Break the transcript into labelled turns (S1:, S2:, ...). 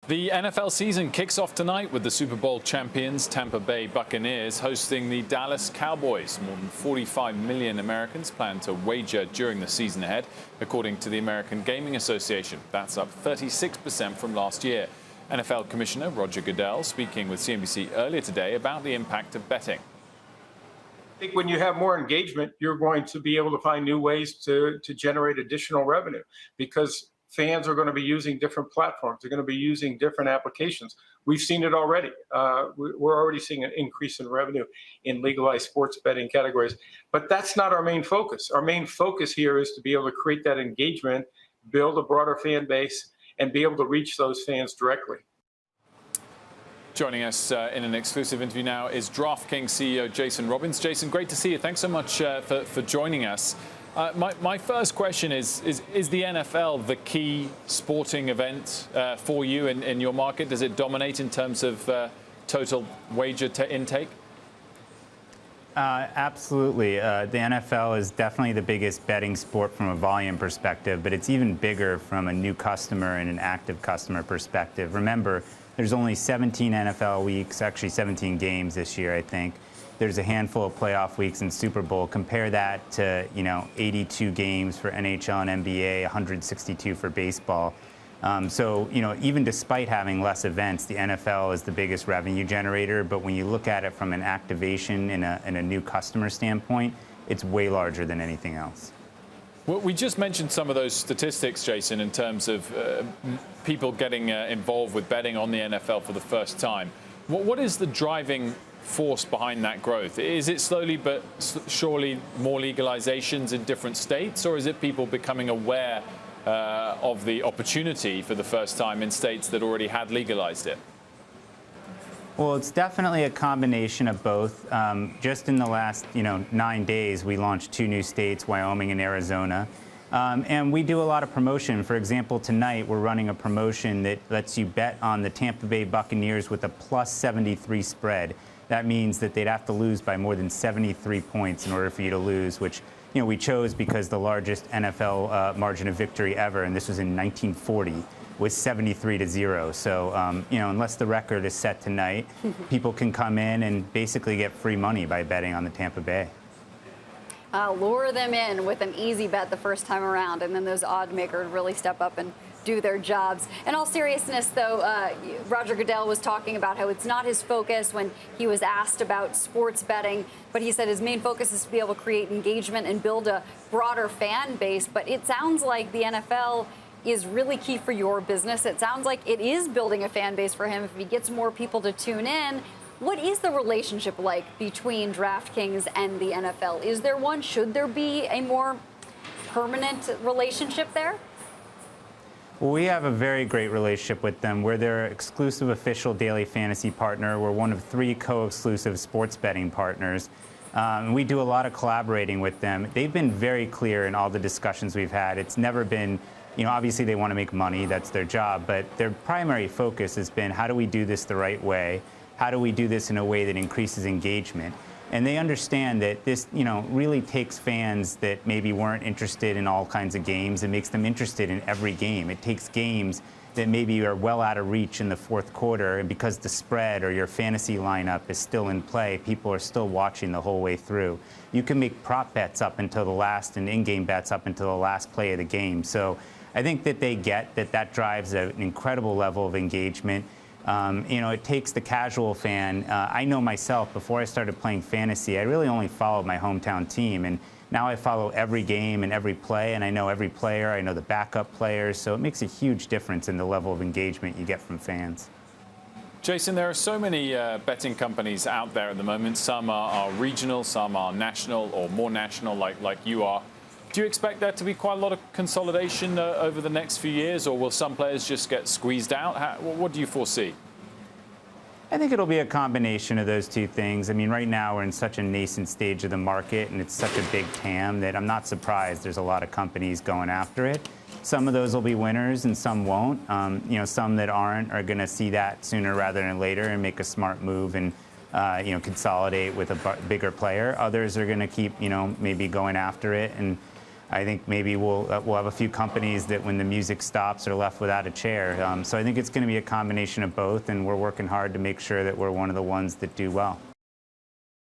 S1: The NFL season kicks off tonight with the Super Bowl champions Tampa Bay Buccaneers hosting the Dallas Cowboys. More than 45 million Americans plan to wager during the season ahead, according to the American Gaming Association. That's up 36% from last year. NFL Commissioner Roger Goodell speaking with CNBC earlier today about the impact of betting.
S2: I think when you have more engagement, you're going to be able to find new ways to generate additional revenue, because fans are going to be using different platforms. They're going to be using different applications. We've seen it already. We're already seeing an increase in revenue in legalized sports betting categories. But that's not our main focus. Our main focus here is to be able to create that engagement, build a broader fan base, and be able to reach those fans directly.
S1: Joining us in an exclusive interview now is DraftKings CEO Jason Robins. Jason, great to see you. Thanks so much for joining us. My first question is the NFL the key sporting event for you in your market? Does it dominate in terms of total wager intake?
S3: Absolutely. The NFL is definitely the biggest betting sport from a volume perspective, but it's even bigger from a new customer and an active customer perspective. Remember, there's only 17 NFL weeks, actually 17 games this year, I think. There's a handful of playoff weeks and Super Bowl. Compare that to, 82 games for NHL and NBA, 162 for baseball. So, even despite having less events, the NFL is the biggest revenue generator. But when you look at it from an activation and a new customer standpoint, it's way larger than anything else.
S1: Well, we just mentioned some of those statistics, Jason, in terms of people getting involved with betting on the NFL for the first time. What is the driving force behind that growth? Is it slowly but surely more legalizations in different states, or is it people becoming aware of the opportunity for the first time in states that already had legalized it?
S3: Well, it's definitely a combination of both. Just in the last 9 days, we launched 2 new states, Wyoming and Arizona. And we do a lot of promotion. For example, tonight we're running a promotion that lets you bet on the Tampa Bay Buccaneers with a plus 73 spread. That means that they'd have to lose by more than 73 points in order for you to lose, which we chose because the largest NFL margin of victory ever, and this was in 1940, was 73-0. So, unless the record is set tonight, people can come in and basically get free money by betting on the Tampa Bay.
S4: Lure them in with an easy bet the first time around, and then those odd makers really step up and do their jobs. In all seriousness, though, Roger Goodell was talking about how it's not his focus when he was asked about sports betting, but he said his main focus is to be able to create engagement and build a broader fan base. But it sounds like the NFL is really key for your business. It sounds like it is building a fan base for him if he gets more people to tune in. What is the relationship like between DraftKings and the NFL? Is there one? Should there be a more permanent relationship there?
S3: Well, we have a very great relationship with them. We're their exclusive official daily fantasy partner. We're one of 3 co-exclusive sports betting partners. We do a lot of collaborating with them. They've been very clear in all the discussions we've had. It's never been, obviously they want to make money. That's their job. But their primary focus has been, how do we do this the right way? How do we do this in a way that increases engagement? And they understand that this, really takes fans that maybe weren't interested in all kinds of games and makes them interested in every game. It takes games that maybe are well out of reach in the fourth quarter, and because the spread or your fantasy lineup is still in play, people are still watching the whole way through. You can make prop bets up until the last and in-game bets up until the last play of the game. So I think that they get that drives an incredible level of engagement. It takes the casual fan. I know myself, before I started playing fantasy, I really only followed my hometown team. And now I follow every game and every play, and I know every player. I know the backup players. So it makes a huge difference in the level of engagement you get from fans.
S1: Jason, there are so many betting companies out there at the moment. Some are regional, some are national or more national like you are. Do you expect there to be quite a lot of consolidation over the next few years, or will some players just get squeezed out? What do you foresee?
S3: I think it'll be a combination of those two things. I mean, right now we're in such a nascent stage of the market, and it's such a big TAM that I'm not surprised there's a lot of companies going after it. Some of those will be winners and some won't. Some that aren't are going to see that sooner rather than later and make a smart move and consolidate with a bigger player. Others are going to keep maybe going after it. And I think maybe we'll have a few companies that when the music stops are left without a chair. So I think it's going to be a combination of both, and we're working hard to make sure that we're one of the ones that do well.